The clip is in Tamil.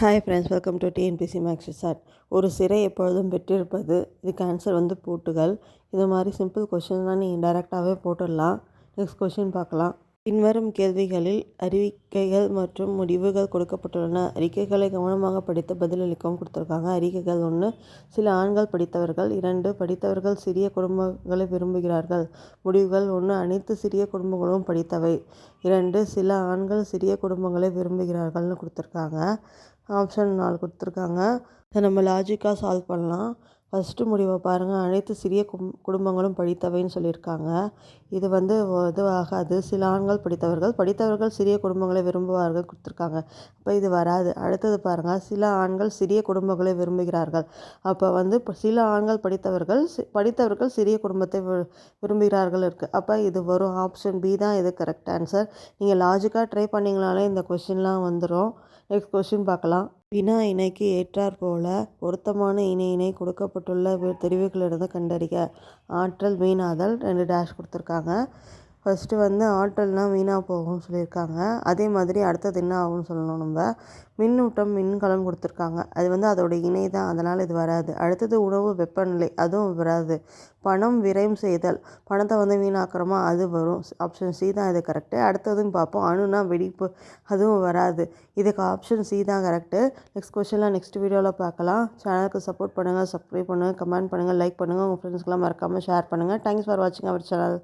Hi friends, welcome to TNPSC maths chat. ஒரு சிறை எப்பொழுதும் பெற்றிருப்பது. இதுக்கு ஆன்சர் வந்து பூட்டுகள். இது மாதிரி சிம்பிள் கொஷின்லாம் நீங்கள் டைரெக்டாகவே போட்டுடலாம். நெக்ஸ்ட் கொஷின் பார்க்கலாம். பின்வரும் கேள்விகளில் அறிக்கைகள் மற்றும் முடிவுகள் கொடுக்கப்பட்டுள்ளன. அறிக்கைகளை கவனமாக படித்து பதிலளிக்கவும் கொடுத்துருக்காங்க. அறிக்கைகள்: 1, சில ஆண்கள் படித்தவர்கள். 2, படித்தவர்கள் சிறிய குடும்பங்களை விரும்புகிறார்கள். முடிவுகள்: 1, அனைத்து சிறிய குடும்பங்களும் படித்தவை. 2, சில ஆண்கள் சிறிய குடும்பங்களை விரும்புகிறார்கள்னு கொடுத்துருக்காங்க. ஆப்ஷன் 4 கொடுத்துருக்காங்க. இதை நம்ம லாஜிக்காக சால்வ் பண்ணலாம். ஃபஸ்ட்டு முடிவை பாருங்கள். அனைத்து சிறிய குடும்பங்களும் படித்தவைன்னு சொல்லியிருக்காங்க. இது வந்து இது ஆகாது. சில ஆண்கள் படித்தவர்கள் சிறிய குடும்பங்களை விரும்புவார்கள் கொடுத்துருக்காங்க. அப்போ இது வராது. அடுத்தது பாருங்கள். சில ஆண்கள் சிறிய குடும்பங்களை விரும்புகிறார்கள். அப்போ வந்து சில ஆண்கள் படித்தவர்கள் சிறிய குடும்பத்தை விரும்புகிறார்கள் இருக்குது. அப்போ இது வரும். ஆப்ஷன் பி தான் இது கரெக்ட் ஆன்சர். நீங்கள் லாஜிக்காக ட்ரை பண்ணிங்கனாலே இந்த கொஷின்லாம் வந்துடும். நெக்ஸ்ட் கொஷின் பார்க்கலாம். வினா இணைக்கு ஏற்றாற் போல பொருத்தமான இணை கொடுக்கப்பட்டுள்ள தெரிவுகளிலிருந்து கண்டறிக. ஆற்றல் வீணாதல் 2 டேஷ் கொடுத்துருக்காங்க. ஃபஸ்ட்டு வந்து ஆற்றல்னால் வீணாக போகும்னு சொல்லியிருக்காங்க. அதே மாதிரி அடுத்தது என்ன ஆகும்னு சொல்லணும் நம்ம. மின்னூட்டம் மின்கலம் கொடுத்துருக்காங்க. அது வந்து அதோட இணை தான், அதனால் இது வராது. அடுத்தது உணவு வெப்பநிலை, அதுவும் வராது. பணம் விரயம் செய்தல், பணத்தை வந்து வீணாக்குறோமா, அது வரும். ஆப்ஷன் சி தான் இது கரெக்டு. அடுத்ததும் பார்ப்போம். அணுனா வெடிப்பு, அதுவும் வராது. இதுக்கு ஆப்ஷன் சி தான் கரெக்டு. நெக்ஸ்ட் கொஸ்டின்லாம் நெக்ஸ்ட் வீடியோவில் பார்க்கலாம். சேனலுக்கு சப்போர்ட் பண்ணுங்கள், சப்ஸ்கிரைப் பண்ணுங்கள், கமெண்ட் பண்ணுங்கள், லைக் பண்ணுங்கள். உங்கள் ஃப்ரெண்ட்ஸ்க்கெலாம் மறக்காமல் ஷேர் பண்ணுங்கள். தேங்க்ஸ் ஃபார் வாட்சிங் அவர் சேனல்.